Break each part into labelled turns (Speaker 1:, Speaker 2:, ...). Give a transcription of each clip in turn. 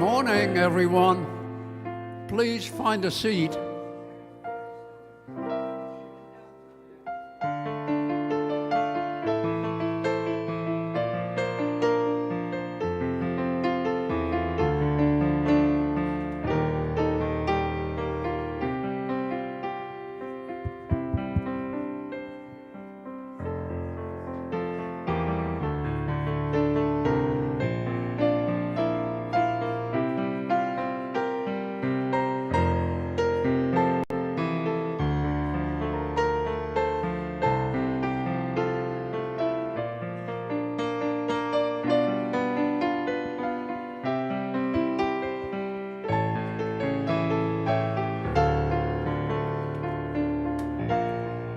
Speaker 1: morning, everyone. Please find a seat.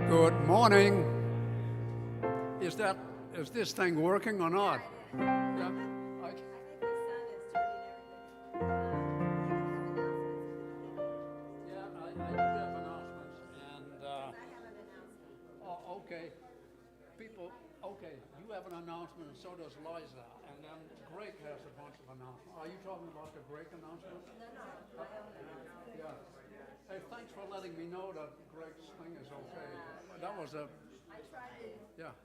Speaker 1: Good morning. Is this thing working or not? Yeah. I do have announcements, and okay, people. Okay, you have an announcement, and so does Liza, and then Greg has a bunch of announcements. Are you talking about the Greg announcement? No. Yeah. Hey, thanks for letting me know that Greg's thing is okay. That was a. I tried to. Yeah.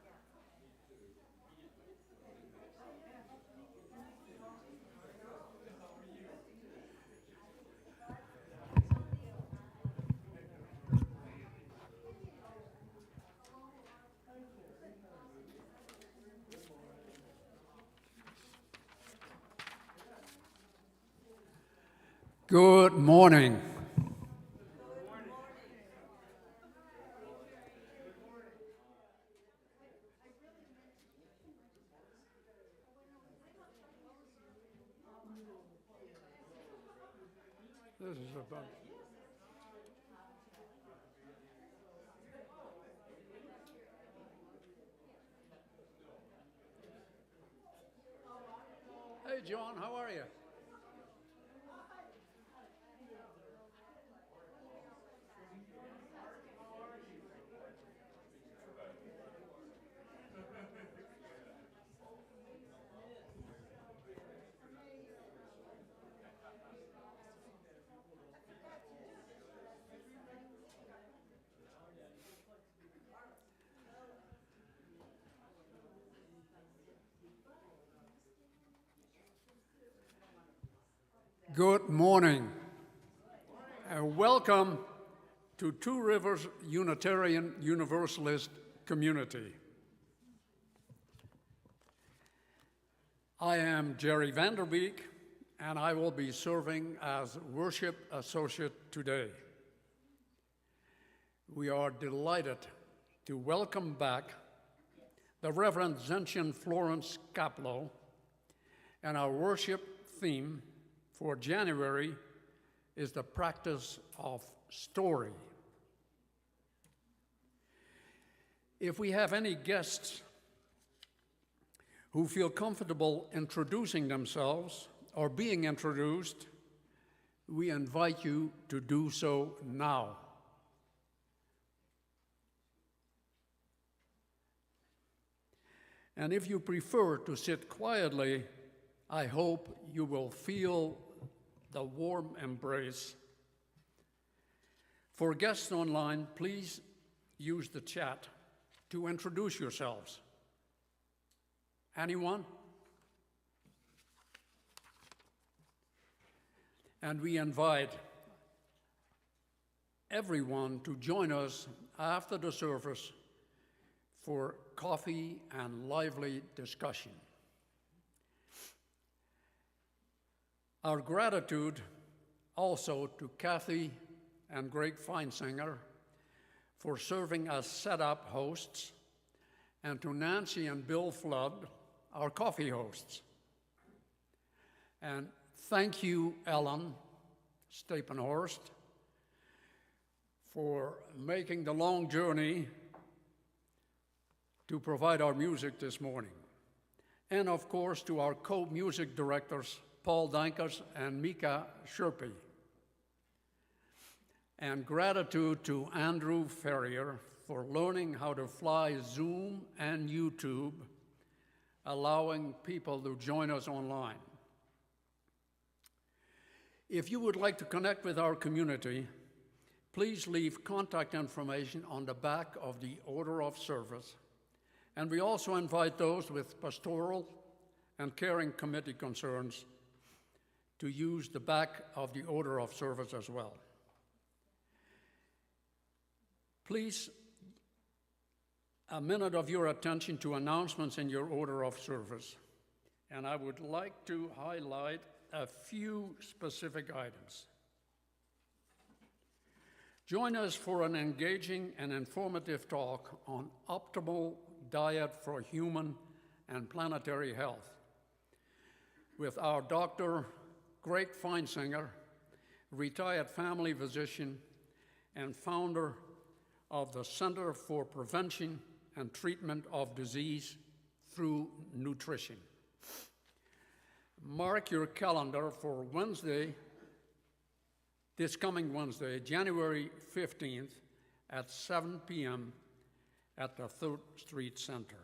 Speaker 1: Good morning. This is about. Hey, John, how are you? Good morning. Welcome to Two Rivers Unitarian Universalist Community. I am Jerry Vanderbeek, and I will be serving as worship associate today. We are delighted to welcome back the Reverend Zentian Florence Kaplow, and our worship theme for January is the practice of story. If we have any guests who feel comfortable introducing themselves or being introduced, we invite you to do so now. And if you prefer to sit quietly, I hope you will feel the warm embrace. For guests online, please use the chat to introduce yourselves. Anyone? And we invite everyone to join us after the service for coffee and lively discussion. Our gratitude also to Kathy and Greg Feinsinger for serving as setup hosts, and to Nancy and Bill Flood, our coffee hosts. And thank you, Ellen Stapenhorst, for making the long journey to provide our music this morning. And of course, to our co-music directors, Paul Dankers and Mika Sherpy. And gratitude to Andrew Ferrier for learning how to fly Zoom and YouTube, allowing people to join us online. If you would like to connect with our community, please leave contact information on the back of the order of service. And we also invite those with pastoral and caring committee concerns to use the back of the order of service as well. Please, a minute of your attention to announcements in your order of service. And I would like to highlight a few specific items. Join us for an engaging and informative talk on optimal diet for human and planetary health with our Dr. Greg Feinsinger, retired family physician and founder of the Center for Prevention and Treatment of Disease through Nutrition. Mark your calendar for Wednesday, this coming Wednesday, January 15th at 7 p.m. at the 3rd Street Center.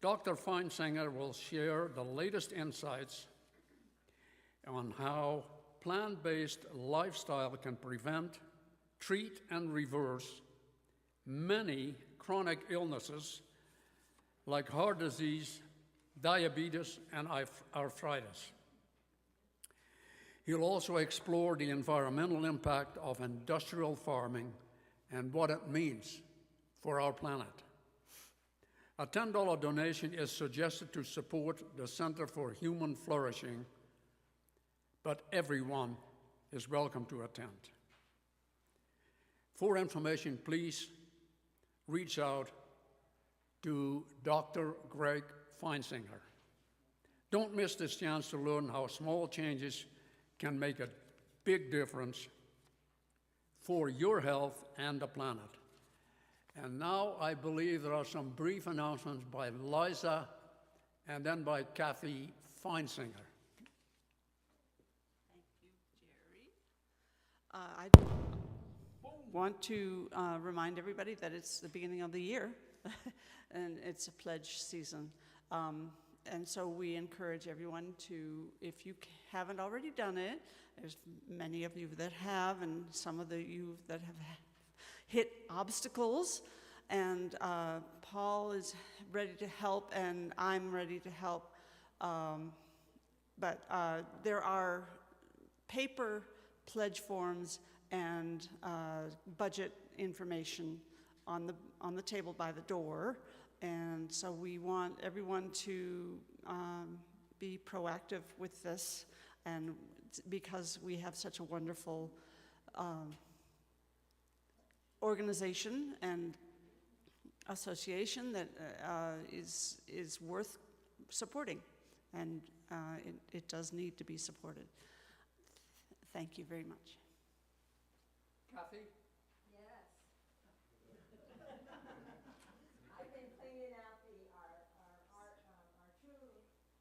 Speaker 1: Dr. Feinsinger will share the latest insights on how plant-based lifestyle can prevent, treat, and reverse many chronic illnesses like heart disease, diabetes, and arthritis. He'll also explore the environmental impact of industrial farming and what it means for our planet. A $10 donation is suggested to support the Center for Human Flourishing, but everyone is welcome to attend. For information, please reach out to Dr. Greg Feinsinger. Don't miss this chance to learn how small changes can make a big difference for your health and the planet. And now I believe there are some brief announcements by Liza and then by Kathy Feinsinger.
Speaker 2: Thank you, Jerry. I want to remind everybody that it's the beginning of the year and it's a pledge season. And so we encourage everyone to, if you haven't already done it, there's many of you that have, and some of you that have hit obstacles, and Paul is ready to help, and I'm ready to help. But there are paper pledge forms and budget information on the table by the door. And so we want everyone to be proactive with this, and because we have such a wonderful organization and association that is worth supporting, and it does need to be supported. Thank you very much.
Speaker 1: Kathy?
Speaker 3: I've been cleaning out our TRUU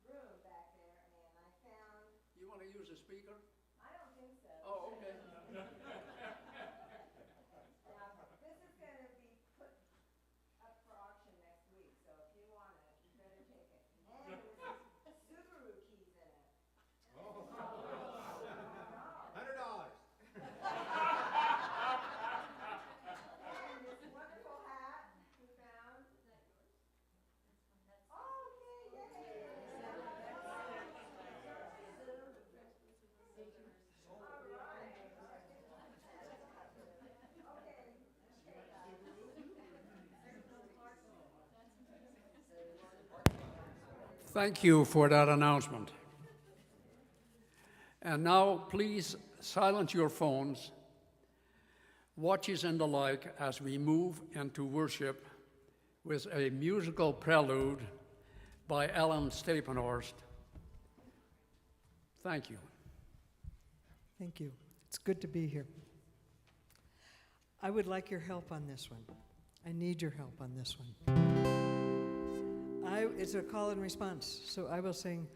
Speaker 3: room back there, and I found.
Speaker 1: You want to use a speaker?
Speaker 3: I don't think so.
Speaker 1: Oh, okay.
Speaker 3: Now, this is going to be put up for auction next week, so if you want it, you better take it. And there's Subaru keys in it. Oh. $100. And this wonderful hat we found. Is that yours? Oh, okay, yay! All right.
Speaker 1: Thank you for that announcement. And now, please silence your phones, watches and the like as we move into worship with a musical prelude by Alan Stapenhorst. Thank you.
Speaker 4: Thank you. It's good to be here. I would like your help on this one. I need your help on this one. It's a call and response, so I will sing,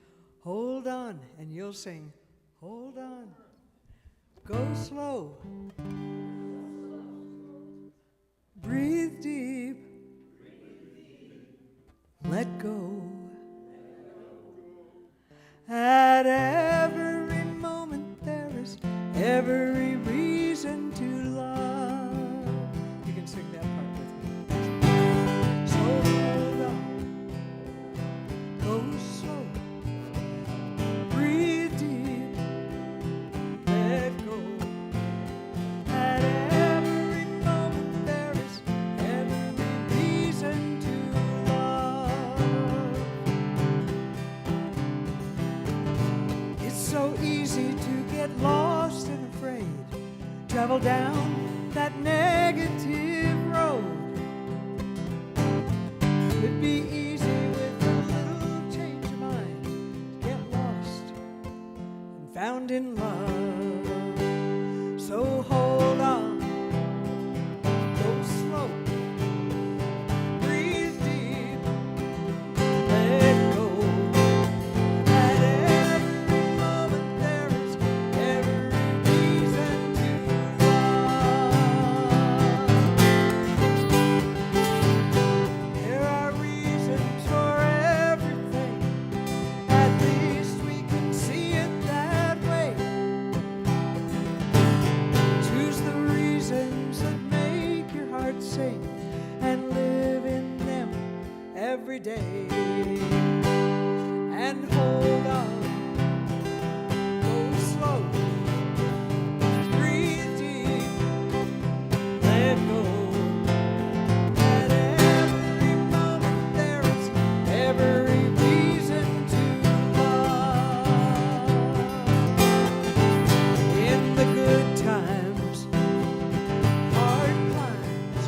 Speaker 4: "Hold on," and you'll sing, "Hold on." Go slow. Breathe deep. Let go. At every moment there is travel down that negative road. It'd be easy with a little change of mind to get lost and found in love. So hold on, go slow, breathe deep, let go. At every moment there is every reason to love. There are reasons for everything, at least we can see it that way. Choose the reasons that make your heart sing and live in them every day. And hold on, go slow, breathe deep, let go. At every moment there is every reason to love. In the good times, hard climbs,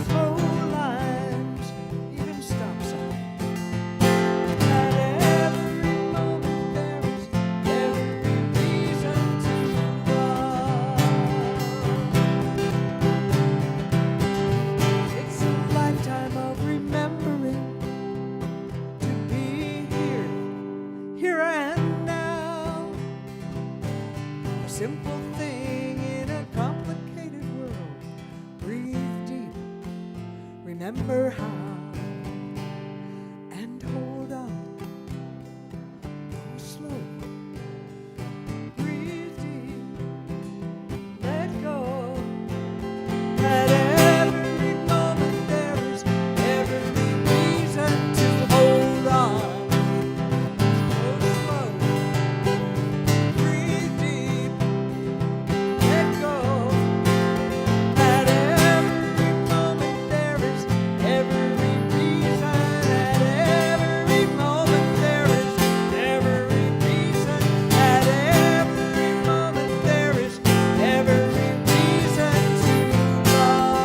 Speaker 4: slow lines, even stop signs. At every moment there is every reason to love. It's a lifetime of remembering to be here and now. A simple thing in a complicated world. Breathe deep, remember how, and hold on, go slow, breathe deep, let go. At every moment there is every reason to hold on, go slow, breathe deep, let go. At every moment there is every reason. At every moment there is every reason. At every moment there is every reason to love.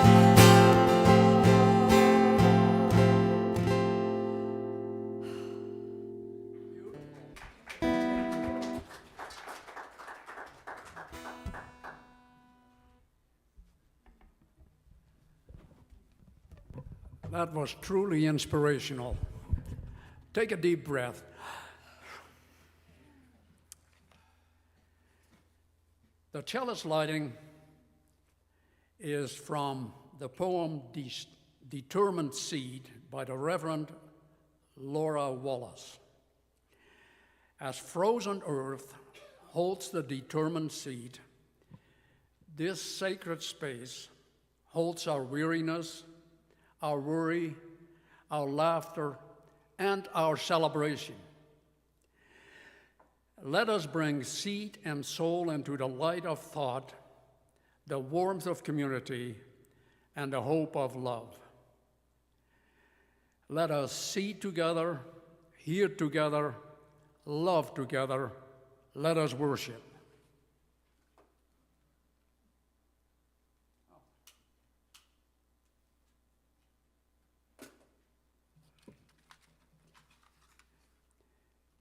Speaker 1: That was truly inspirational. Take a deep breath. The chalice lighting is from the poem Determined Seed by the Reverend Laura Wallace. As frozen earth holds the determined seed, this sacred space holds our weariness, our worry, our laughter, and our celebration. Let us bring seed and soul into the light of thought, the warmth of community, and the hope of love. Let us see together, hear together, love together. Let us worship.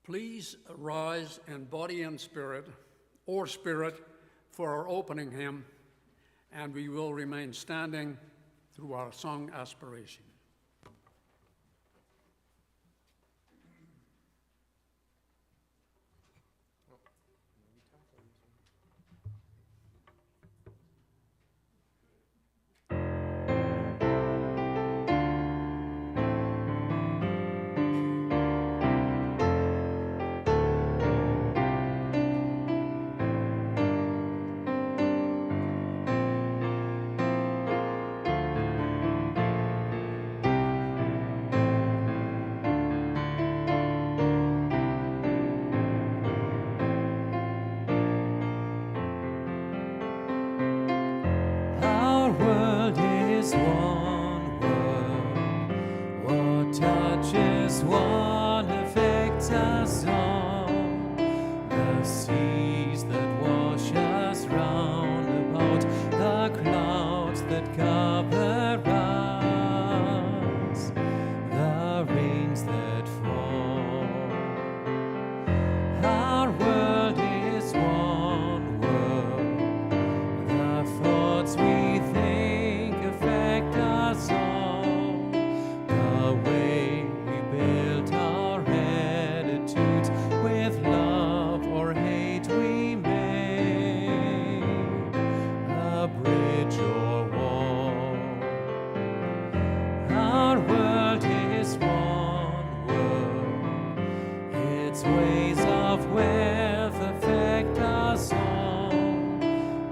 Speaker 1: Please rise in body and spirit, or spirit, for our opening hymn, and we will remain standing through our song aspiration.
Speaker 5: Our world is one world. What touches one affects us all. The seas that wash us round about a bridge or wall. Our world is one world. Its ways of wealth affect us all.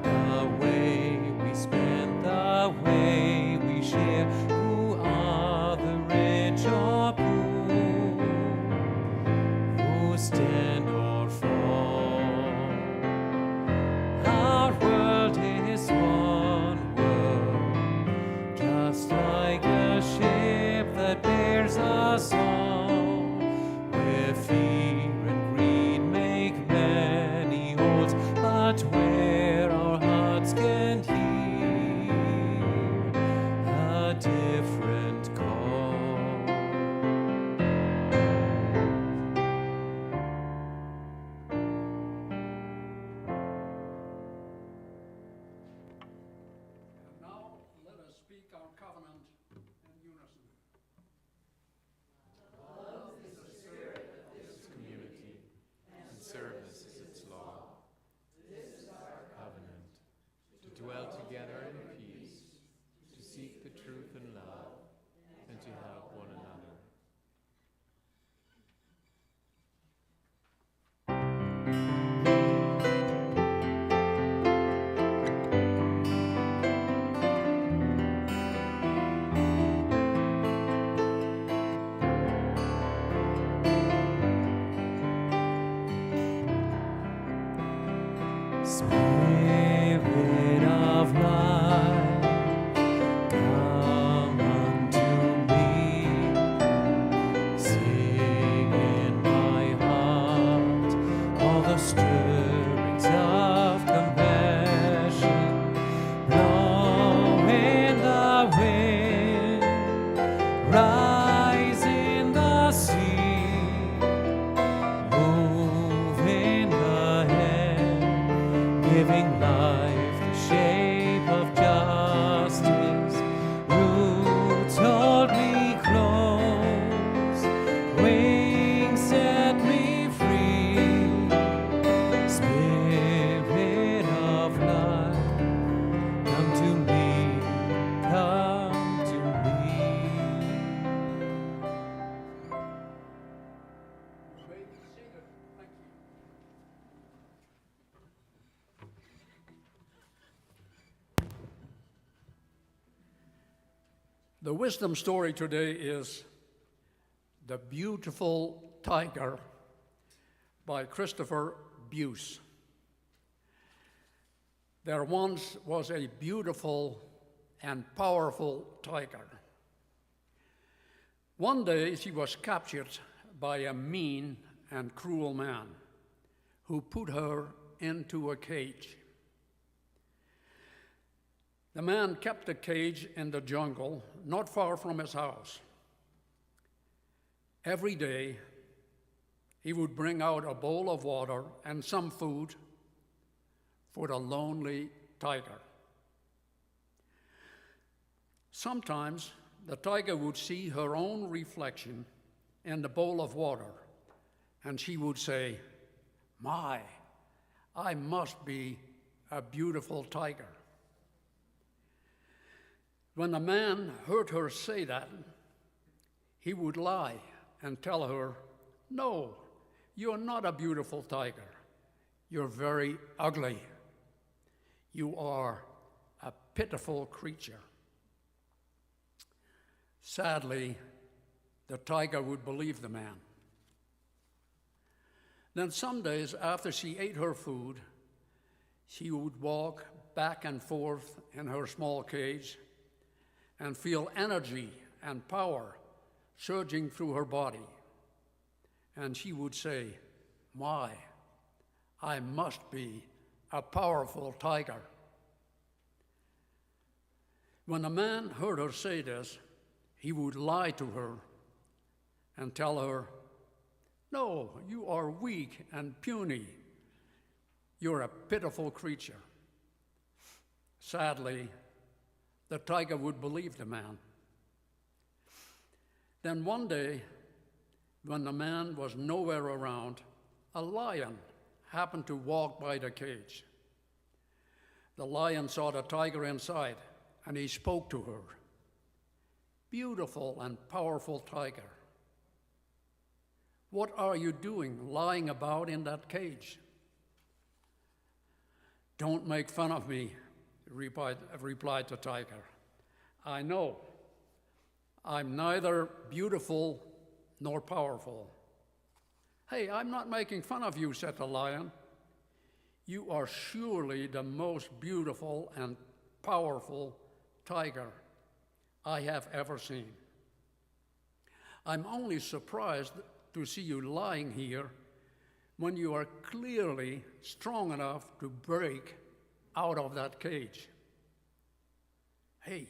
Speaker 5: The way we spend, the way we share. Who are the rich or poor? Who stand or fall? Our world is one world, just like a ship that bears us all, where fear and greed make many holds, but where our hearts can hear a different call.
Speaker 1: And now let us speak our covenant in unison.
Speaker 5: Community and service is its law. This is our covenant, to dwell together in peace, to seek the truth in love, and to help one another. Spirit of life, come unto me. Sing in my heart all the stirrings of compassion. Blow in the wind, rise in the sea, move in the hand, giving life the shape of justice. Roots hold me close, wings set me free. Spirit of life, come to me, come to me.
Speaker 1: You may be seated. Thank you. The wisdom story today is The Beautiful Tiger by Christopher Buse. There once was a beautiful and powerful tiger. One day she was captured by a mean and cruel man who put her into a cage. The man kept the cage in the jungle, not far from his house. Every day, he would bring out a bowl of water and some food for the lonely tiger. Sometimes the tiger would see her own reflection in the bowl of water, and she would say, "My, I must be a beautiful tiger." When the man heard her say that, he would lie and tell her, "No, you're not a beautiful tiger. You're very ugly. You are a pitiful creature." Sadly, the tiger would believe the man. Then some days after she ate her food, she would walk back and forth in her small cage and feel energy and power surging through her body. And she would say, "My, I must be a powerful tiger." When the man heard her say this, he would lie to her and tell her, "No, you are weak and puny. You're a pitiful creature." Sadly, the tiger would believe the man. Then one day, when the man was nowhere around, a lion happened to walk by the cage. The lion saw the tiger inside, and he spoke to her. Beautiful and powerful tiger, what are you doing lying about in that cage? Don't make fun of me, replied the tiger. I know I'm neither beautiful nor powerful. Hey, I'm not making fun of you, said the lion. You are surely the most beautiful and powerful tiger I have ever seen. I'm only surprised to see you lying here when you are clearly strong enough to break out of that cage. Hey,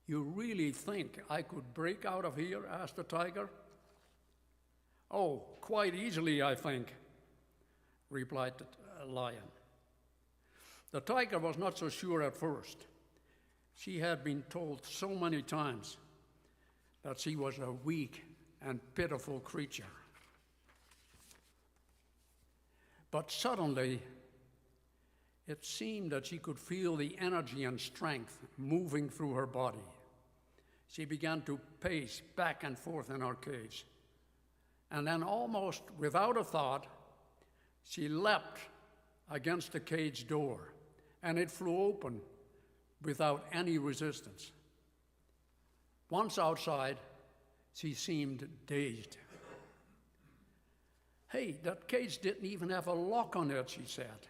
Speaker 1: you really think I could break out of here? Asked the tiger. Oh, quite easily, I think, replied the lion. The tiger was not so sure at first. She had been told so many times that she was a weak and pitiful creature. But suddenly, it seemed that she could feel the energy and strength moving through her body. She began to pace back and forth in her cage. And then, almost without a thought, she leapt against the cage door, and it flew open without any resistance. Once outside, she seemed dazed. Hey, that cage didn't even have a lock on it, she said.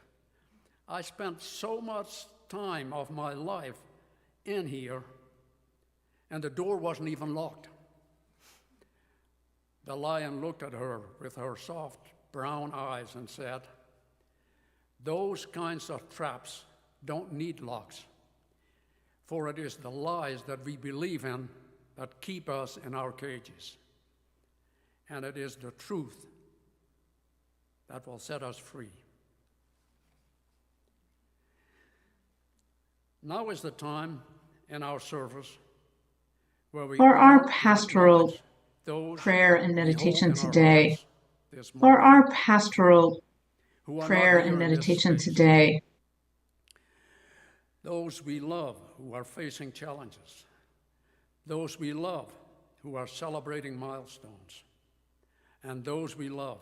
Speaker 1: I spent so much time of my life in here, and the door wasn't even locked. The lion looked at her with her soft brown eyes and said, those kinds of traps don't need locks, for it is the lies that we believe in that keep us in our cages. And it is the truth that will set us free. Now is the time in our service where we
Speaker 6: For our
Speaker 1: all
Speaker 6: pastoral
Speaker 1: acknowledge those
Speaker 6: prayer and
Speaker 1: we hold
Speaker 6: meditation
Speaker 1: in our
Speaker 6: today,
Speaker 1: hearts this
Speaker 6: for
Speaker 1: morning,
Speaker 6: our pastoral
Speaker 1: who are
Speaker 6: prayer
Speaker 1: not here
Speaker 6: and
Speaker 1: in this
Speaker 6: meditation
Speaker 1: space.
Speaker 6: today,
Speaker 1: Those we love who are facing challenges. Those we love who are celebrating milestones. And those we love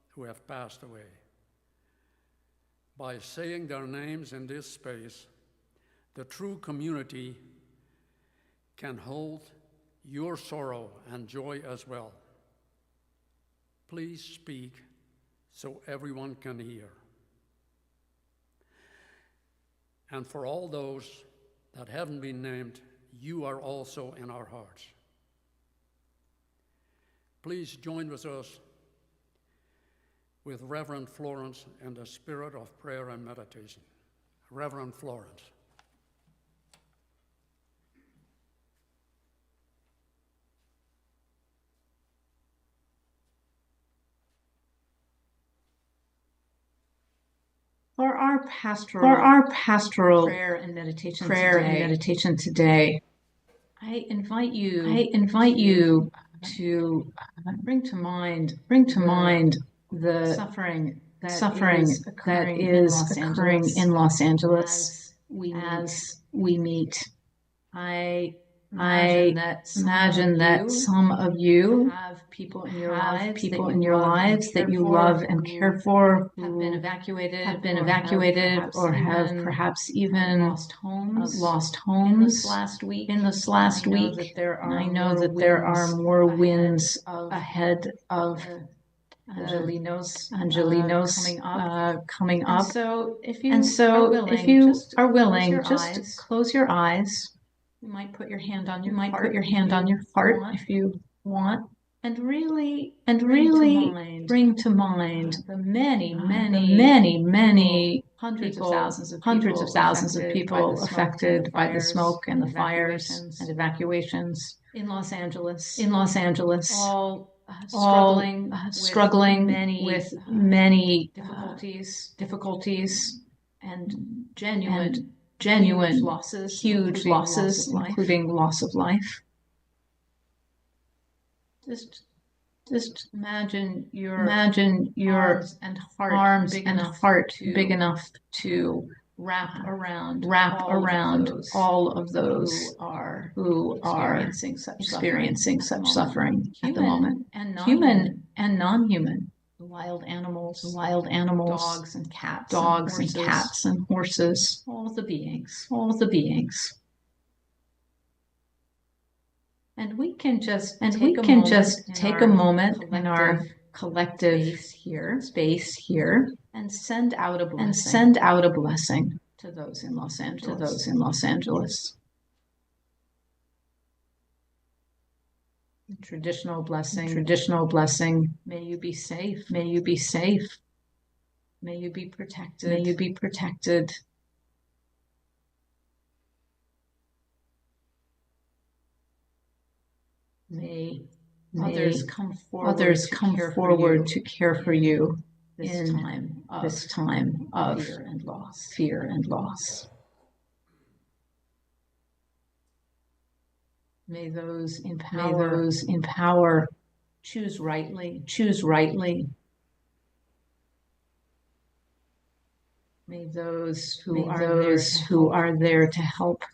Speaker 1: who have passed away. By saying their names in this space, the TRUU community can hold your sorrow and joy as well. Please speak so everyone can hear. And for all those that haven't been named, you are also in our hearts. Please join with us with Reverend Florence in the spirit of prayer and meditation. Reverend Florence.
Speaker 6: for our pastoral prayer and meditation today, I invite you to bring to mind the suffering that is occurring in Los Angeles as we meet. I imagine that some of you have people in your lives that you love and care for who have been evacuated or have perhaps even lost homes in this last week. I know that there are more winds ahead of Angelino's coming up. And so if you are willing, just close your eyes. You might put your hand on your heart if you want, and really bring to mind the many hundreds of thousands of people affected by the smoke and the fires and evacuations in Los Angeles, all struggling with many difficulties and genuine huge losses, including loss of life. Just imagine your arms and heart big enough to wrap around all of those who are experiencing such suffering at the moment. Human and non-human. The wild animals, dogs and cats and horses, all the beings. And we can just take a moment in our collective space here and send out a blessing to those in Los Angeles. The traditional blessing. May you be safe. May you be protected. May others come forward to care for you this time of fear and loss. May those in power choose rightly. May those who are there to help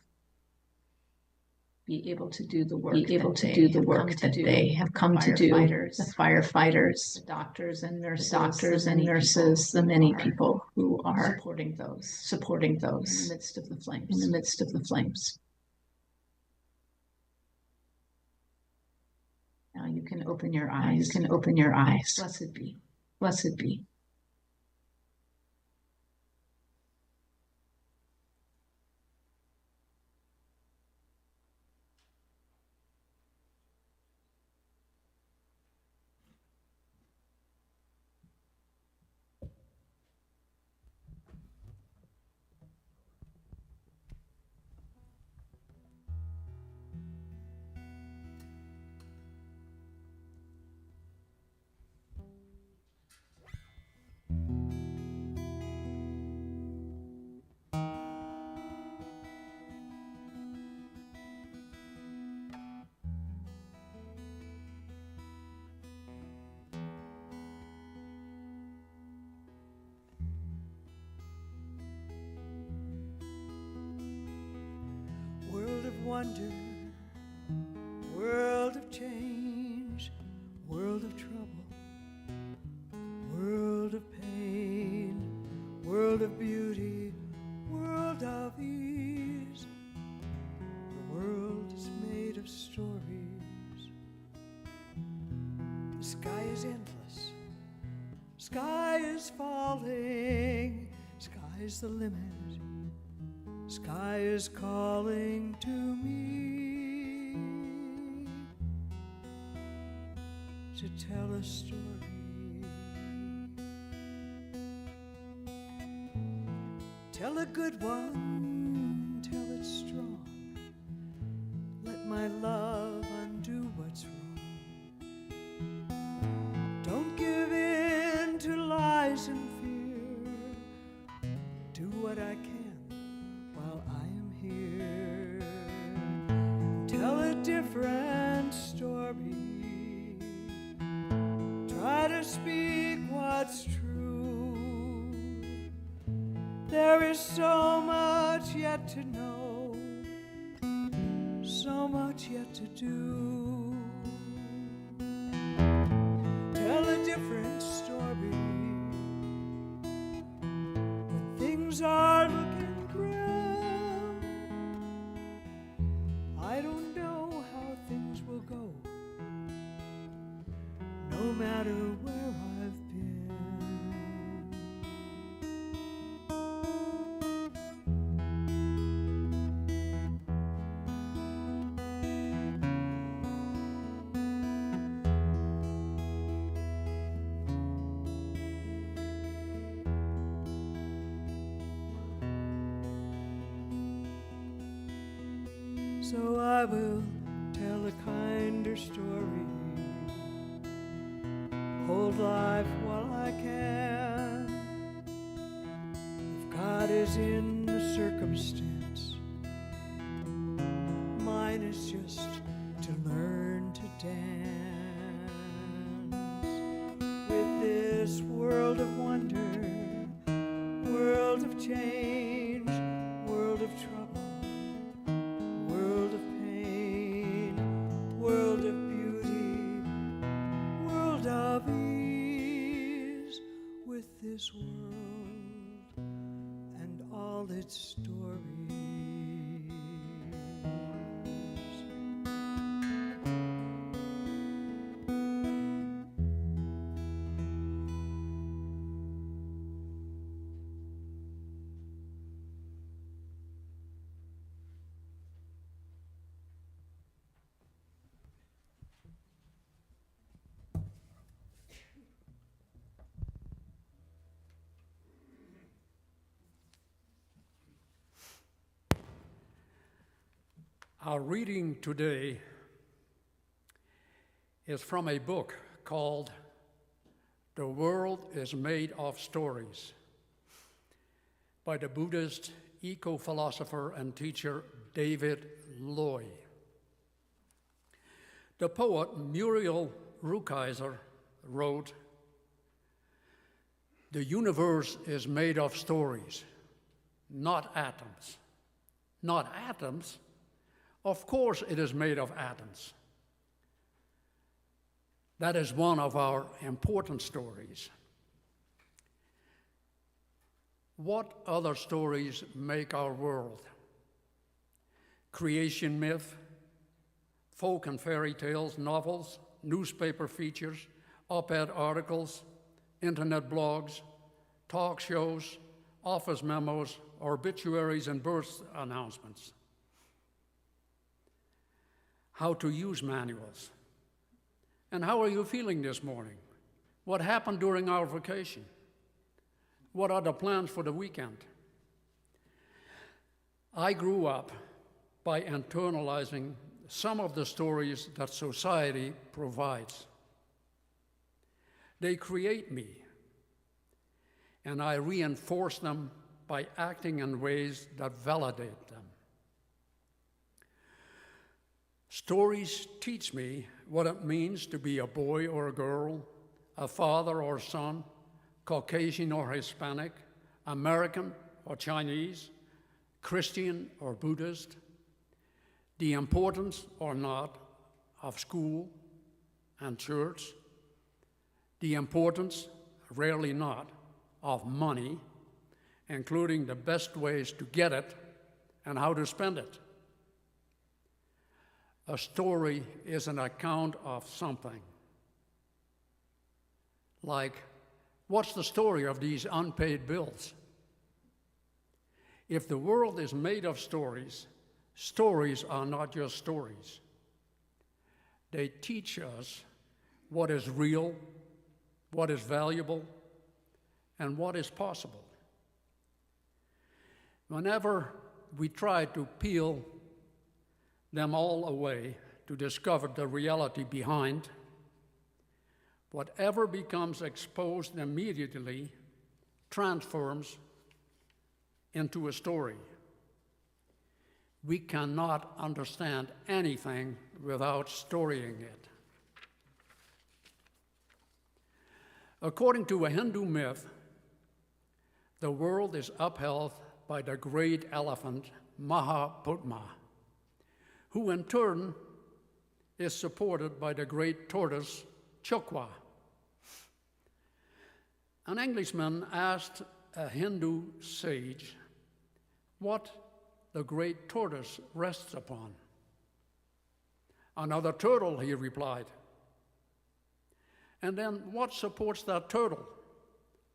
Speaker 6: be able to do the work that they have come to do. The firefighters, the doctors and nurses, the many people who are supporting those in the midst of the flames. Now you can open your eyes. Blessed be.
Speaker 4: World of wonder, world of change, world of trouble, world of pain, world of beauty, world of ease. The world is made of stories. The sky is endless, sky is falling, sky is the limit. Sky is calling to me to tell a story. Tell a good one, tell it strong. Let my love undo what's wrong. Don't give in to lies and fear. Do what I can while I am here. Tell a different story. Try to speak what's true. There is so much yet to know, so much yet to do. Tell a different story. When things are looking grim, I don't know how things will go, no matter where I've been. So I will tell a kinder story, hold life while I can. If God is in the circumstance, mine is just to learn to dance with this world of wonder, world of change,
Speaker 1: Our reading today is from a book called The World is Made of Stories by the Buddhist eco-philosopher and teacher David Loy. The poet Muriel Rukeyser wrote, "The universe is made of stories, not atoms." Not atoms? Of course it is made of atoms. That is one of our important stories. What other stories make our world? Creation myth, folk and fairy tales, novels, newspaper features, op-ed articles, internet blogs, talk shows, office memos, obituaries, and birth announcements. How to use manuals. And how are you feeling this morning? What happened during our vacation? What are the plans for the weekend? I grew up by internalizing some of the stories that society provides. They create me, and I reinforce them by acting in ways that validate them. Stories teach me what it means to be a boy or a girl, a father or son, Caucasian or Hispanic, American or Chinese, Christian or Buddhist, the importance or not of school and church, the importance, rarely not, of money, including the best ways to get it and how to spend it. A story is an account of something. Like, what's the story of these unpaid bills? If the world is made of stories, stories are not just stories. They teach us what is real, what is valuable, and what is possible. Whenever we try to peel them all away to discover the reality behind, whatever becomes exposed immediately transforms into a story. We cannot understand anything without storying it. According to a Hindu myth, the world is upheld by the great elephant Mahaputma, who in turn is supported by the great tortoise Chokwa. An Englishman asked a Hindu sage what the great tortoise rests upon. Another turtle, he replied. And then what supports that turtle?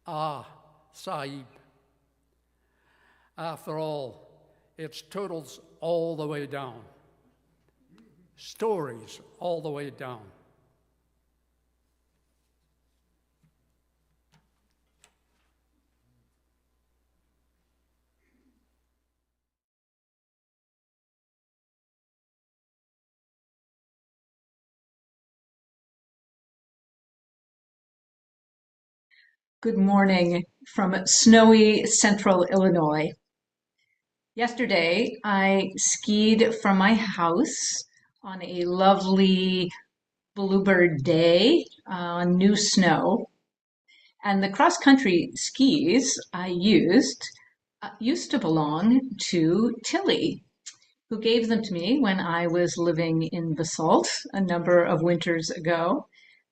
Speaker 1: Ah, Sahib. After all, it's turtles all the way down. Stories all the way down.
Speaker 6: Good morning from snowy central Illinois. Yesterday, I skied from my house on a lovely bluebird day on new snow. And the cross-country skis I used to belong to Tilly, who gave them to me when I was living in Basalt a number of winters ago,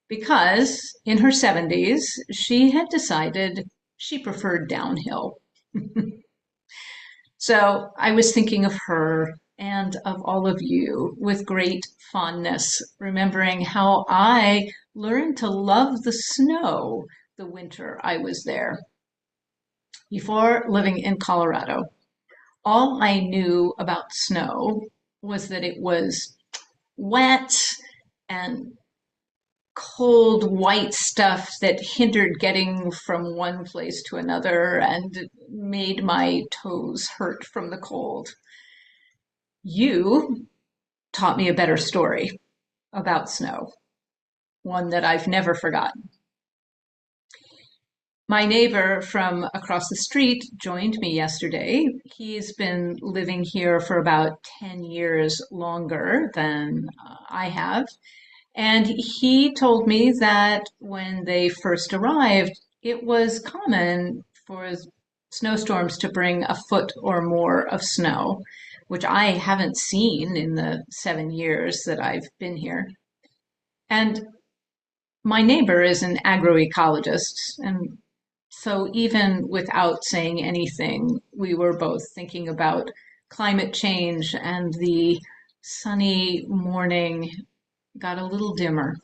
Speaker 6: because in her 70s, she had decided she preferred downhill. So I was thinking of her and of all of you with great fondness, remembering how I learned to love the snow the winter I was there. Before living in Colorado, all I knew about snow was that it was wet and cold white stuff that hindered getting from one place to another and made my toes hurt from the cold. You taught me a better story about snow, one that I've never forgotten. My neighbor from across the street joined me yesterday. He's been living here for about 10 years longer than I have. And he told me that when they first arrived, it was common for snowstorms to bring a foot or more of snow, which I haven't seen in the 7 years that I've been here. And my neighbor is an agroecologist, and so even without saying anything, we were both thinking about climate change, and the sunny morning got a little dimmer.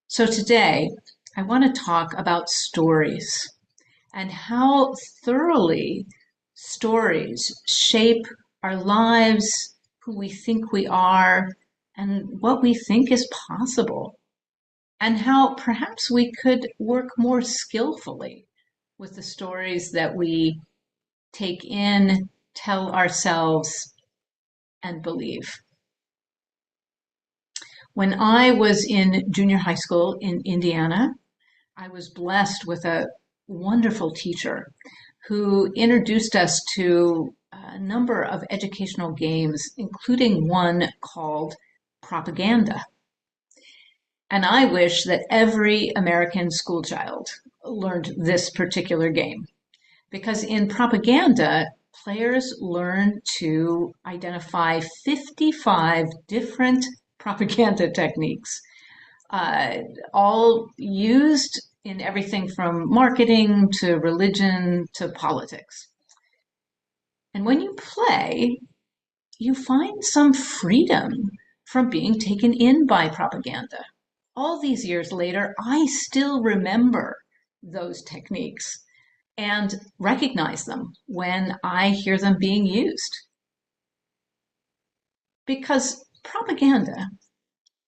Speaker 6: So today, I want to talk about stories and how thoroughly stories shape our lives, who we think we are, and what we think is possible, and how perhaps we could work more skillfully with the stories that we take in, tell ourselves, and believe. When I was in junior high school in Indiana, I was blessed with a wonderful teacher who introduced us to a number of educational games, including one called Propaganda. And I wish that every American schoolchild learned this particular game, because in Propaganda, players learn to identify 55 different propaganda techniques, all used in everything from marketing to religion to politics. And when you play, you find some freedom from being taken in by propaganda. All these years later, I still remember those techniques and recognize them when I hear them being used. Because propaganda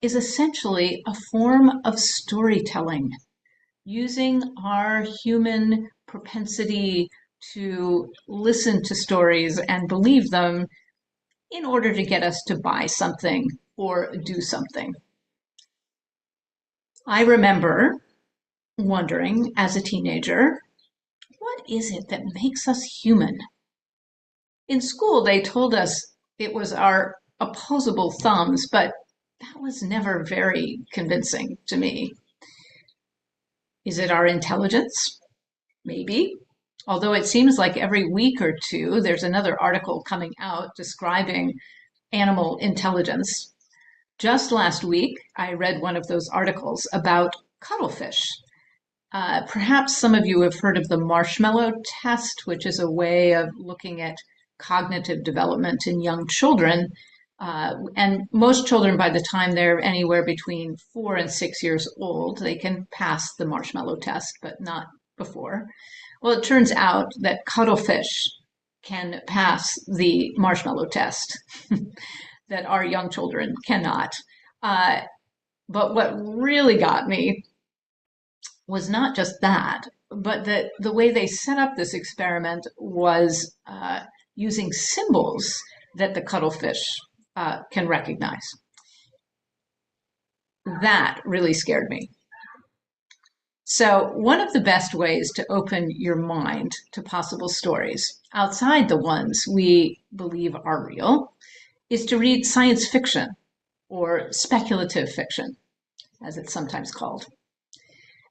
Speaker 6: is essentially a form of storytelling, using our human propensity to listen to stories and believe them in order to get us to buy something or do something. I remember wondering as a teenager, what is it that makes us human? In school, they told us it was our opposable thumbs, but that was never very convincing to me. Is it our intelligence? Maybe. Although it seems like every week or two, there's another article coming out describing animal intelligence. Just last week, I read one of those articles about cuttlefish. Perhaps some of you have heard of the marshmallow test, which is a way of looking at cognitive development in young children. And most children, by the time they're anywhere between 4 and 6 years old, they can pass the marshmallow test, but not before. Well, it turns out that cuttlefish can pass the marshmallow test that our young children cannot. But what really got me was not just that, but that the way they set up this experiment was using symbols that the cuttlefish can recognize. That really scared me. So one of the best ways to open your mind to possible stories outside the ones we believe are real is to read science fiction, or speculative fiction, as it's sometimes called.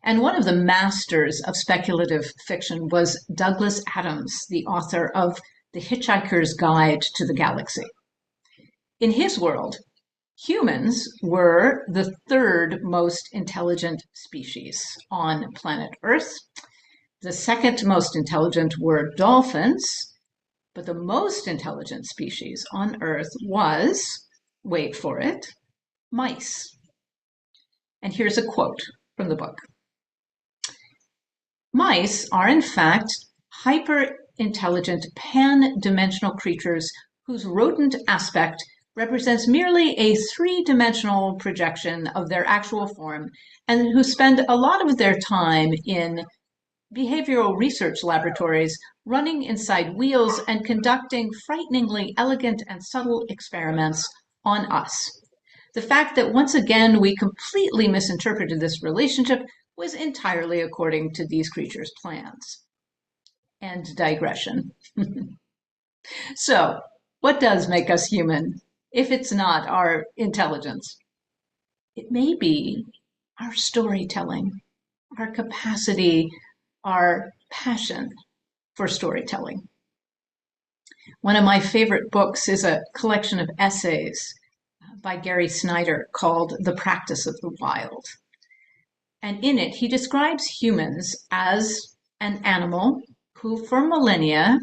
Speaker 6: And one of the masters of speculative fiction was Douglas Adams, the author of The Hitchhiker's Guide to the Galaxy. In his world, humans were the third most intelligent species on planet Earth. The second most intelligent were dolphins, but the most intelligent species on Earth was, wait for it, mice. And here's a quote from the book. Mice are in fact hyper-intelligent pan-dimensional creatures whose rodent aspect represents merely a three-dimensional projection of their actual form, and who spend a lot of their time in behavioral research laboratories running inside wheels and conducting frighteningly elegant and subtle experiments on us. The fact that once again we completely misinterpreted this relationship was entirely according to these creatures' plans. End digression. So, what does make us human, if it's not our intelligence? It may be our storytelling, our capacity, our passion for storytelling. One of my favorite books is a collection of essays by Gary Snyder called The Practice of the Wild. And in it, he describes humans as an animal who, for millennia,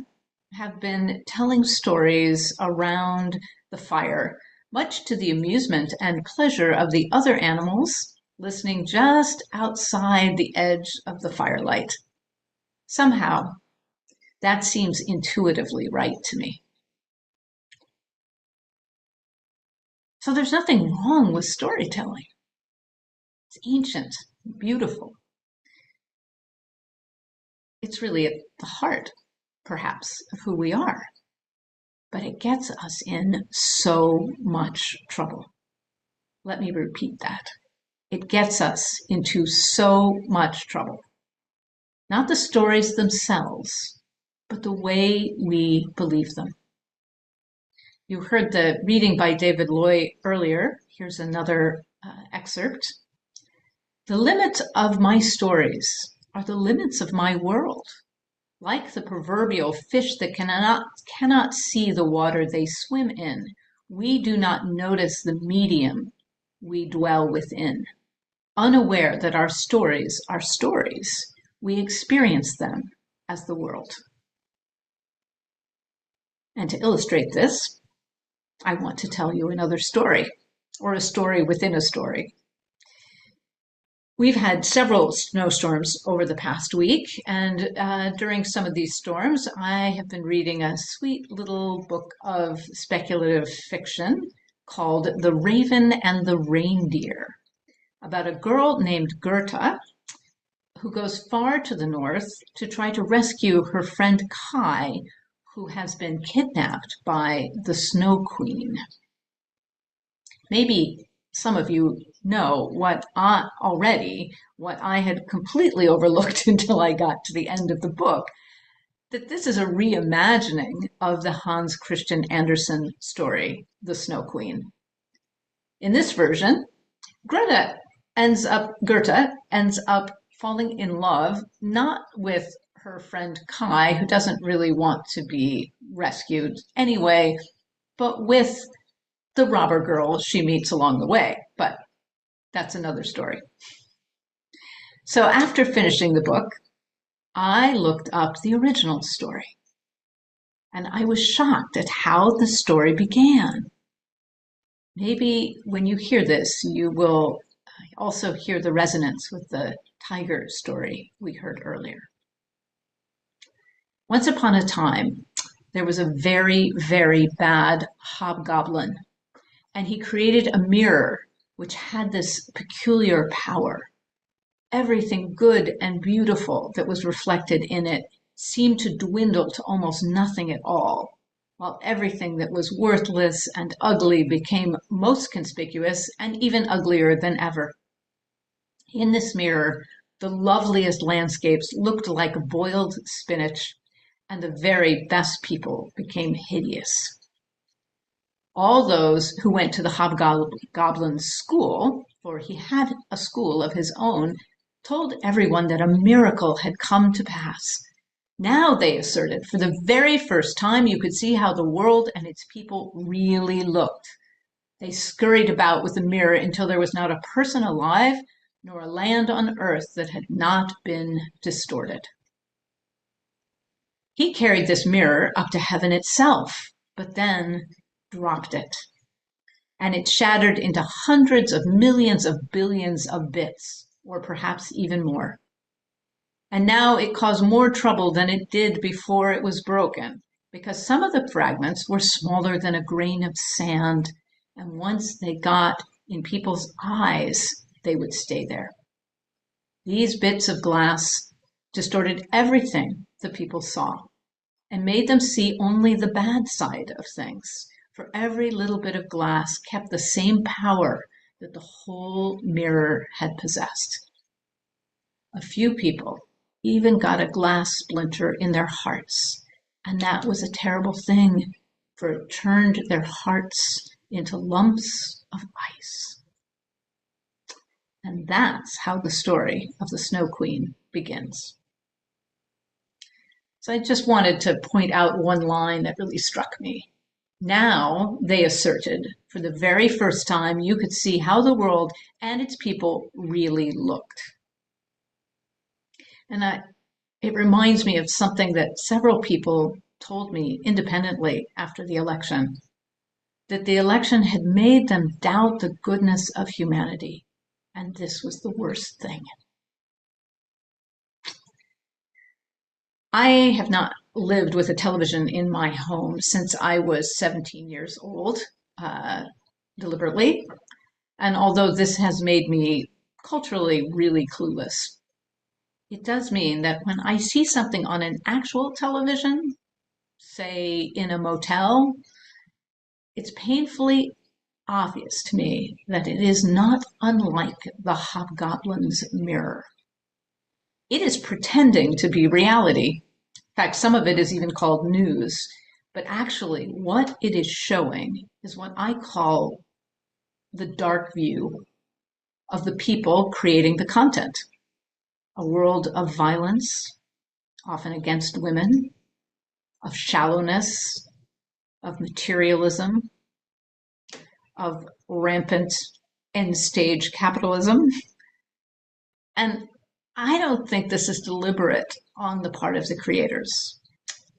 Speaker 6: have been telling stories around the fire, much to the amusement and pleasure of the other animals listening just outside the edge of the firelight. Somehow, that seems intuitively right to me. So there's nothing wrong with storytelling. It's ancient, beautiful. It's really at the heart, perhaps, of who we are. But it gets us in so much trouble. Let me repeat that. It gets us into so much trouble. Not the stories themselves, but the way we believe them. You heard the reading by David Loy earlier. Here's another excerpt. The limits of my stories are the limits of my world. Like the proverbial fish that cannot see the water they swim in, we do not notice the medium we dwell within. Unaware that our stories are stories, we experience them as the world. And to illustrate this, I want to tell you another story, or a story within a story. We've had several snowstorms over the past week, and during some of these storms, I have been reading a sweet little book of speculative fiction called The Raven and the Reindeer, about a girl named Gerta who goes far to the north to try to rescue her friend Kai, who has been kidnapped by the Snow Queen. Maybe some of you know what I had completely overlooked until I got to the end of the book, that this is a reimagining of the Hans Christian Andersen story, The Snow Queen. In this version, Gerta ends up falling in love, not with her friend Kai, who doesn't really want to be rescued anyway, but with the robber girl she meets along the way. But that's another story. So after finishing the book, I looked up the original story. And I was shocked at how the story began. Maybe when you hear this, you will also hear the resonance with the tiger story we heard earlier. Once upon a time, there was a very, very bad hobgoblin, and he created a mirror which had this peculiar power. Everything good and beautiful that was reflected in it seemed to dwindle to almost nothing at all, while everything that was worthless and ugly became most conspicuous and even uglier than ever. In this mirror, the loveliest landscapes looked like boiled spinach, and the very best people became hideous. All those who went to the hobgoblin's school, for he had a school of his own, told everyone that a miracle had come to pass. Now, they asserted, for the very first time you could see how the world and its people really looked. They scurried about with the mirror until there was not a person alive, nor a land on earth that had not been distorted. He carried this mirror up to heaven itself, but then dropped it. And it shattered into hundreds of millions of billions of bits, or perhaps even more. And now it caused more trouble than it did before it was broken, because some of the fragments were smaller than a grain of sand, and once they got in people's eyes, they would stay there. These bits of glass distorted everything the people saw, and made them see only the bad side of things. For every little bit of glass kept the same power that the whole mirror had possessed. A few people even got a glass splinter in their hearts, and that was a terrible thing, for it turned their hearts into lumps of ice. And that's how the story of the Snow Queen begins. So I just wanted to point out one line that really struck me. Now, they asserted, for the very first time, you could see how the world and its people really looked. And it reminds me of something that several people told me independently after the election, that the election had made them doubt the goodness of humanity, and this was the worst thing. I have not lived with a television in my home since I was 17 years old, deliberately. And although this has made me culturally really clueless, it does mean that when I see something on an actual television, say in a motel, it's painfully obvious to me that it is not unlike the Hobgoblin's mirror. It is pretending to be reality. In fact, some of it is even called news. But actually, what it is showing is what I call the dark view of the people creating the content. A world of violence, often against women, of shallowness, of materialism, of rampant end-stage capitalism. And I don't think this is deliberate on the part of the creators.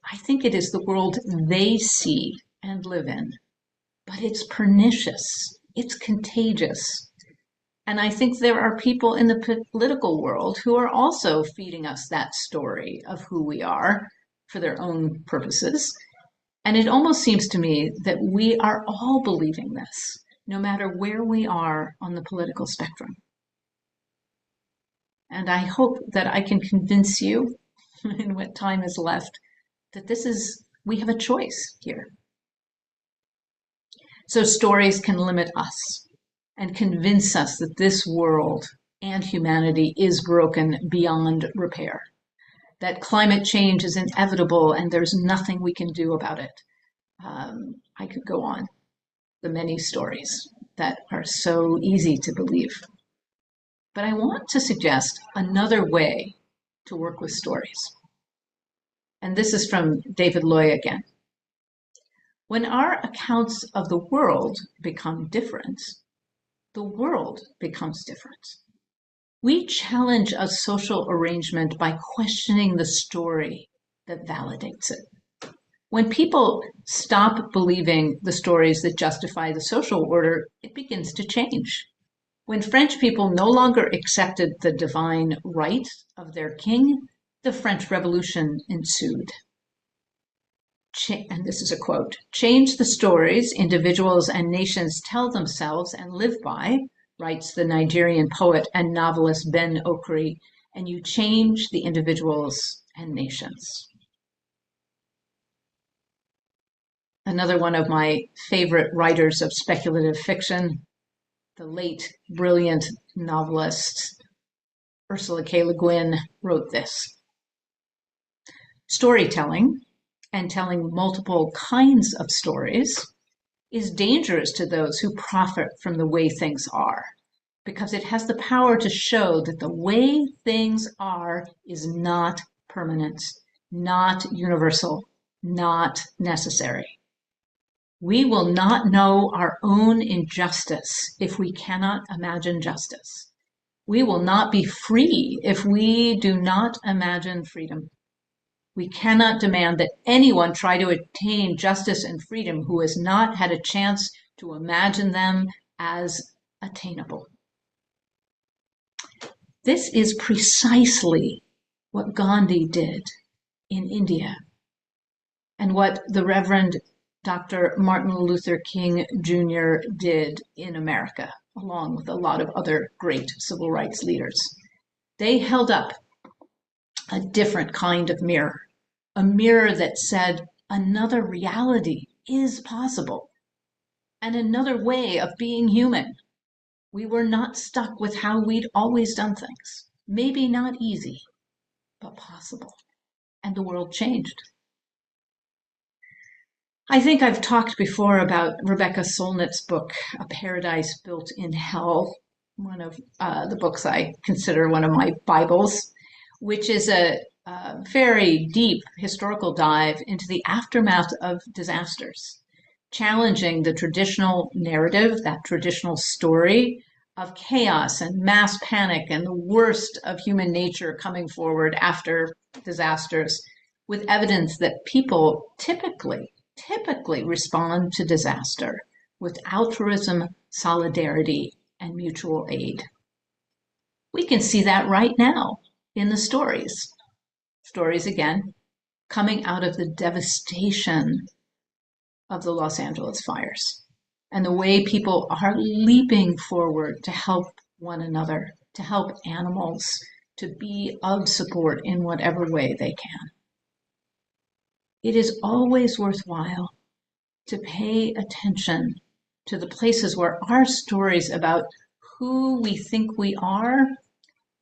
Speaker 6: I think it is the world they see and live in. But it's pernicious. It's contagious. And I think there are people in the political world who are also feeding us that story of who we are for their own purposes. And it almost seems to me that we are all believing this, no matter where we are on the political spectrum. And I hope that I can convince you, in what time is left, that we have a choice here. So stories can limit us and convince us that this world and humanity is broken beyond repair, that climate change is inevitable and there's nothing we can do about it. I could go on, the many stories that are so easy to believe. But I want to suggest another way to work with stories. And this is from David Loy again. When our accounts of the world become different, the world becomes different. We challenge a social arrangement by questioning the story that validates it. When people stop believing the stories that justify the social order, it begins to change. When French people no longer accepted the divine right of their king, the French Revolution ensued. And this is a quote, "Change the stories individuals and nations tell themselves and live by," writes the Nigerian poet and novelist Ben Okri, "and you change the individuals and nations." Another one of my favorite writers of speculative fiction, the late brilliant novelist Ursula K. Le Guin, wrote this: "Storytelling, and telling multiple kinds of stories, is dangerous to those who profit from the way things are, because it has the power to show that the way things are is not permanent, not universal, not necessary. We will not know our own injustice if we cannot imagine justice. We will not be free if we do not imagine freedom. We cannot demand that anyone try to attain justice and freedom who has not had a chance to imagine them as attainable." This is precisely what Gandhi did in India and what the Reverend Dr. Martin Luther King Jr. did in America, along with a lot of other great civil rights leaders. They held up a different kind of mirror, a mirror that said another reality is possible and another way of being human. We were not stuck with how we'd always done things. Maybe not easy, but possible. And the world changed. I think I've talked before about Rebecca Solnit's book, A Paradise Built in Hell, one of the books I consider one of my Bibles, which is a very deep historical dive into the aftermath of disasters, challenging the traditional narrative, that traditional story of chaos and mass panic and the worst of human nature coming forward after disasters, with evidence that people typically respond to disaster with altruism, solidarity, and mutual aid. We can see that right now in the stories. Stories, again, coming out of the devastation of the Los Angeles fires and the way people are leaping forward to help one another, to help animals, to be of support in whatever way they can. It is always worthwhile to pay attention to the places where our stories about who we think we are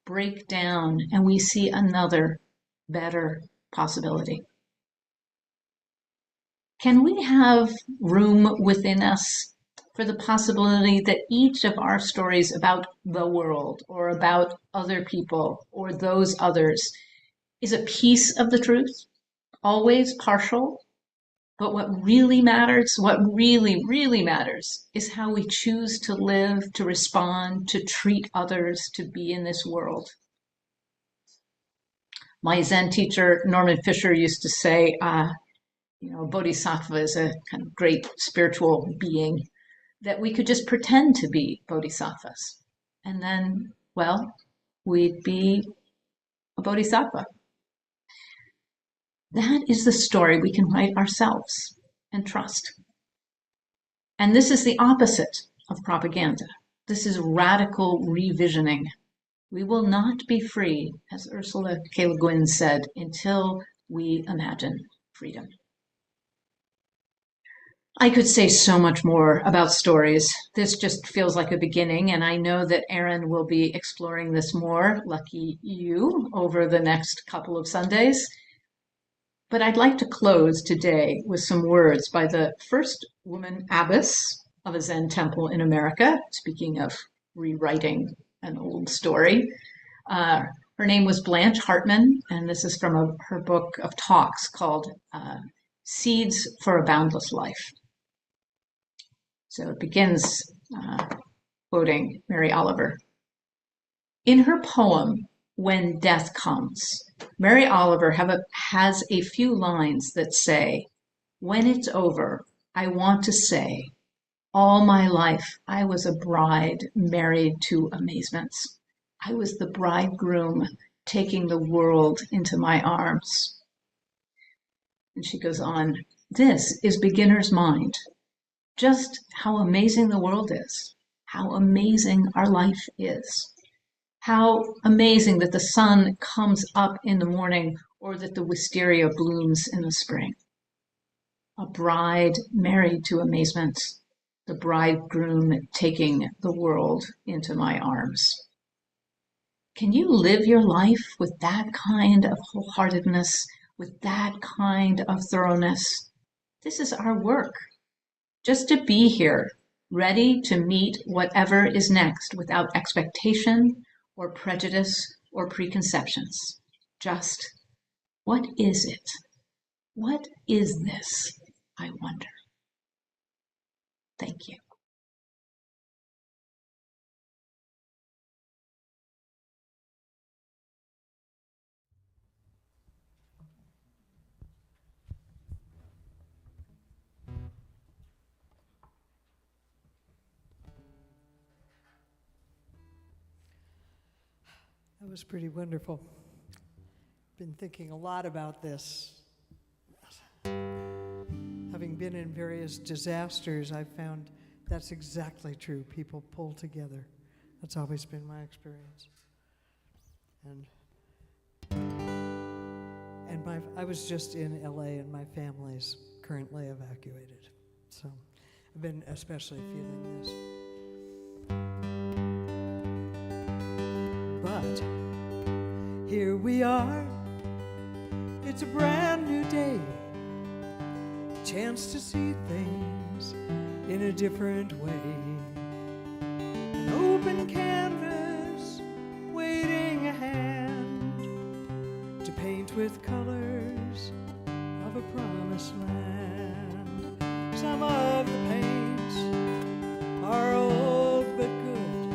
Speaker 6: break down and we see another, better possibility. Can we have room within us for the possibility that each of our stories about the world or about other people or those others is a piece of the truth, always partial? But what really matters, what really matters, is how we choose to live, to respond, to treat others, to be in this world. My Zen teacher, Norman Fisher, used to say, a bodhisattva is a kind of great spiritual being, that we could just pretend to be bodhisattvas. And then, well, we'd be a bodhisattva. That is the story we can write ourselves and trust. And this is the opposite of propaganda. This is radical revisioning. We will not be free, as Ursula K. Le Guin said, until we imagine freedom. I could say so much more about stories. This just feels like a beginning, and I know that Erin will be exploring this more, lucky you, over the next couple of Sundays. But I'd like to close today with some words by the first woman abbess of a Zen temple in America, speaking of rewriting an old story. Her name was Blanche Hartman, and this is from her book of talks called Seeds for a Boundless Life. So it begins quoting Mary Oliver. In her poem, When Death Comes, Mary Oliver has a few lines that say, when it's over, I want to say, all my life I was a bride married to amazements. I was the bridegroom taking the world into my arms. And she goes on, this is beginner's mind. Just how amazing the world is, how amazing our life is. How amazing that the sun comes up in the morning or that the wisteria blooms in the spring. A bride married to amazement, the bridegroom taking the world into my arms. Can you live your life with that kind of wholeheartedness, with that kind of thoroughness? This is our work. Just to be here, ready to meet whatever is next without expectation or prejudice or preconceptions. Just, what is it? What is this? I wonder. Thank you.
Speaker 4: That was pretty wonderful. Been thinking a lot about this. Having been in various disasters, I've found that's exactly true. People pull together. That's always been my experience. And I was just in LA, and my family's currently evacuated. So I've been especially feeling this. But here we are. It's a brand new day. Chance to see things in a different way. An open canvas waiting a hand to paint with colors of a promised land. Some of the paints are old but good.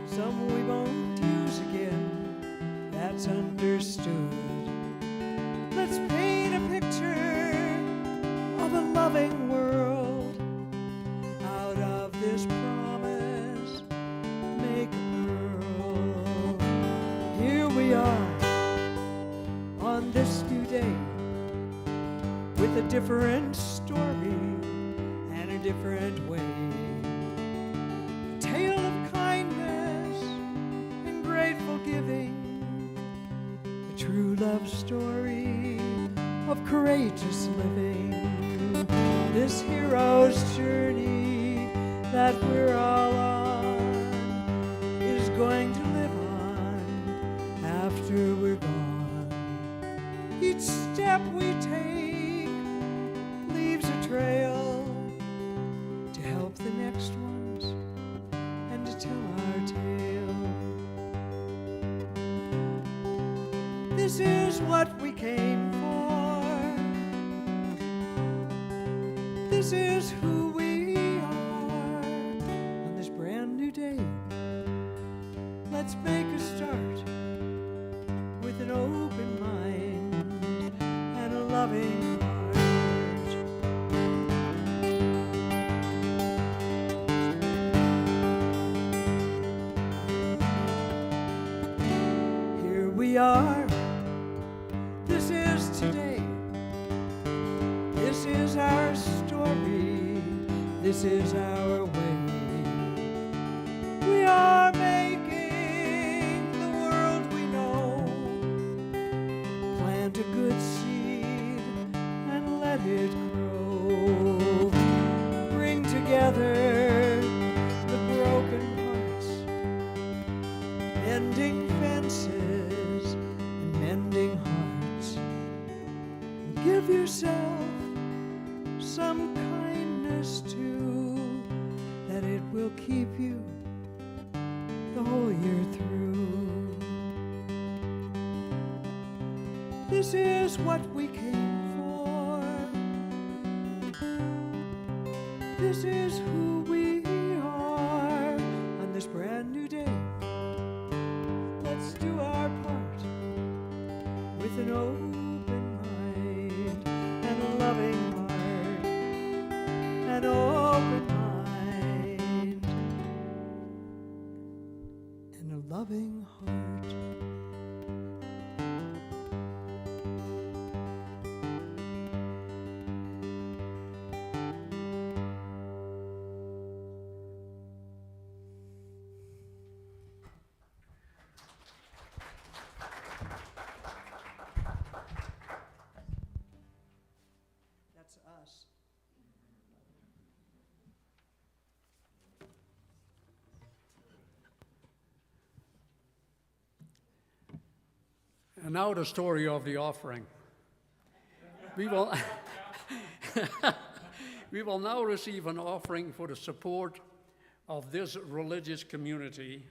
Speaker 4: Some we won't use again. That's understood. Let's paint a picture of a loving world. Out of this promise, make a pearl. Here we are on this new day with a different story and a different way. A tale of kindness and grateful giving. A true love story of courageous living. This hero's journey that we're all on is going to live on after we're gone. Each step we take leaves a trail to help the next ones and to tell our tale. This is what we came for. This is who we are on this brand new day. Let's make a start with an open mind and a loving heart. Here we are. This is today. This is our story. This is our way. We are making the world we know. Plant a good seed and let it grow. Bring together the broken hearts, mending fences and mending hearts. Give yourself some kindness too, that it will keep you the whole year through. This is what we came for. This is who we are on this brand new day. Let's do our part with an open mind and a loving heart, an open mind and a loving heart. That's us.
Speaker 1: And now the story of the offering. We will, we will now receive an offering for the support of this religious community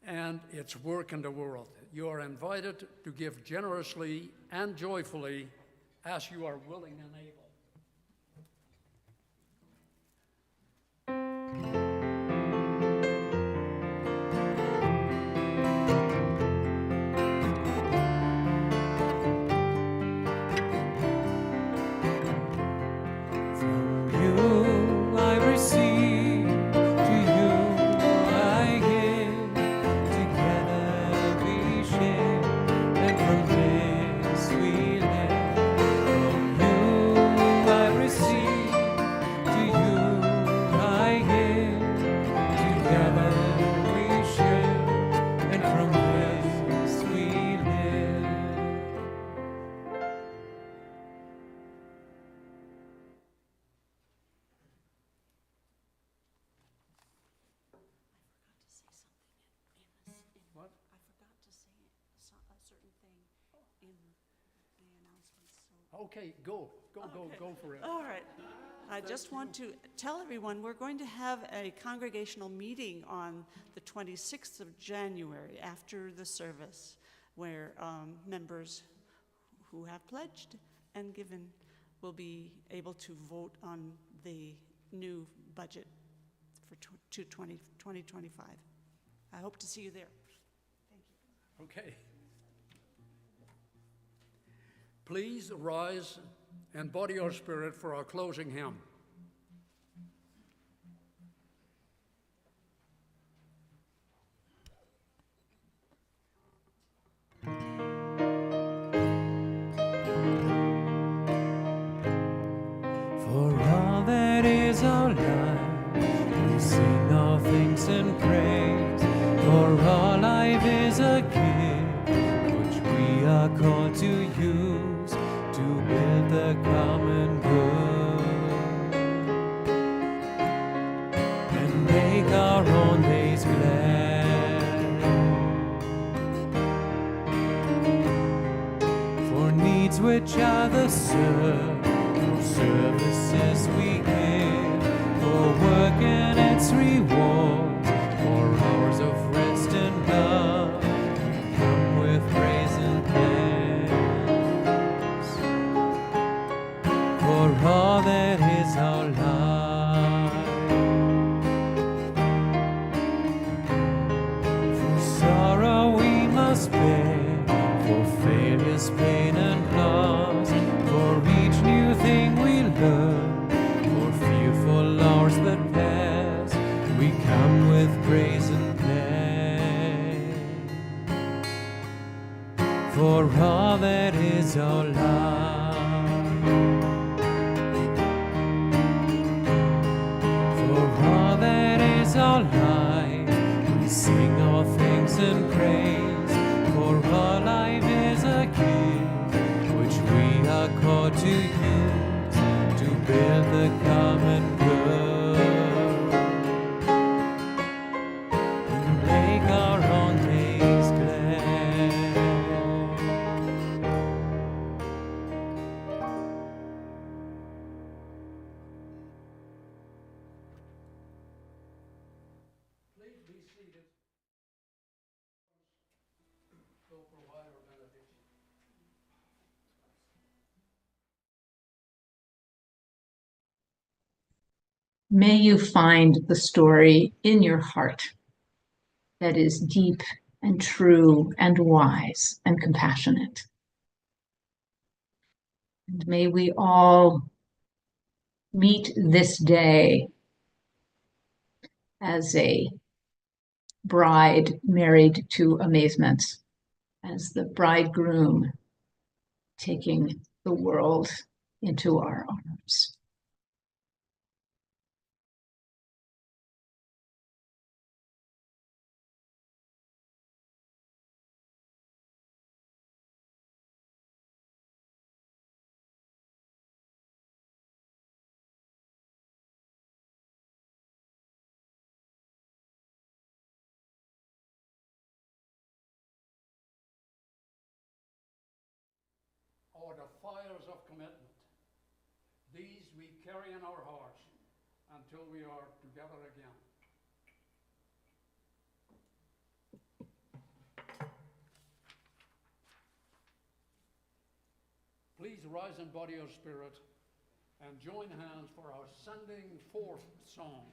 Speaker 1: and its work in the world. You are invited to give generously and joyfully as you are willing and able.
Speaker 5: You
Speaker 2: in the announcements, so.
Speaker 1: Okay, go for it.
Speaker 2: All right. I just want to tell everyone, we're going to have a congregational meeting on the 26th of January after the service, where members who have pledged and given will be able to vote on the new budget for 2025. I hope to see you there. Thank you.
Speaker 1: Okay. Please rise and body your spirit for our closing hymn.
Speaker 4: For all that is our life, we sing all things in praise. For all life is a gift which we are called to use to build the common good and make our own days glad. For needs which are the services we give, for work and its reward, for hours of rest and love, we come with praise and thanks for all that is our life. For sorrow we must bear, for failures, pain and loss, for each new thing we learn, for fearful hours that pass, we come with praise and thanks for all that is our life. For all that is our life, we sing all things in praise. For all life is a gift which we are called to use to build the common good and make our own days glad.
Speaker 1: Please be seated. Will provide our benediction.
Speaker 6: May you find the story in your heart that is deep and true and wise and compassionate. And may we all meet this day as a bride married to amazement, as the bridegroom taking the world into our arms.
Speaker 1: Or the fires of commitment. These we carry in our hearts until we are together again. Please rise in body or spirit and join hands for our sending forth song.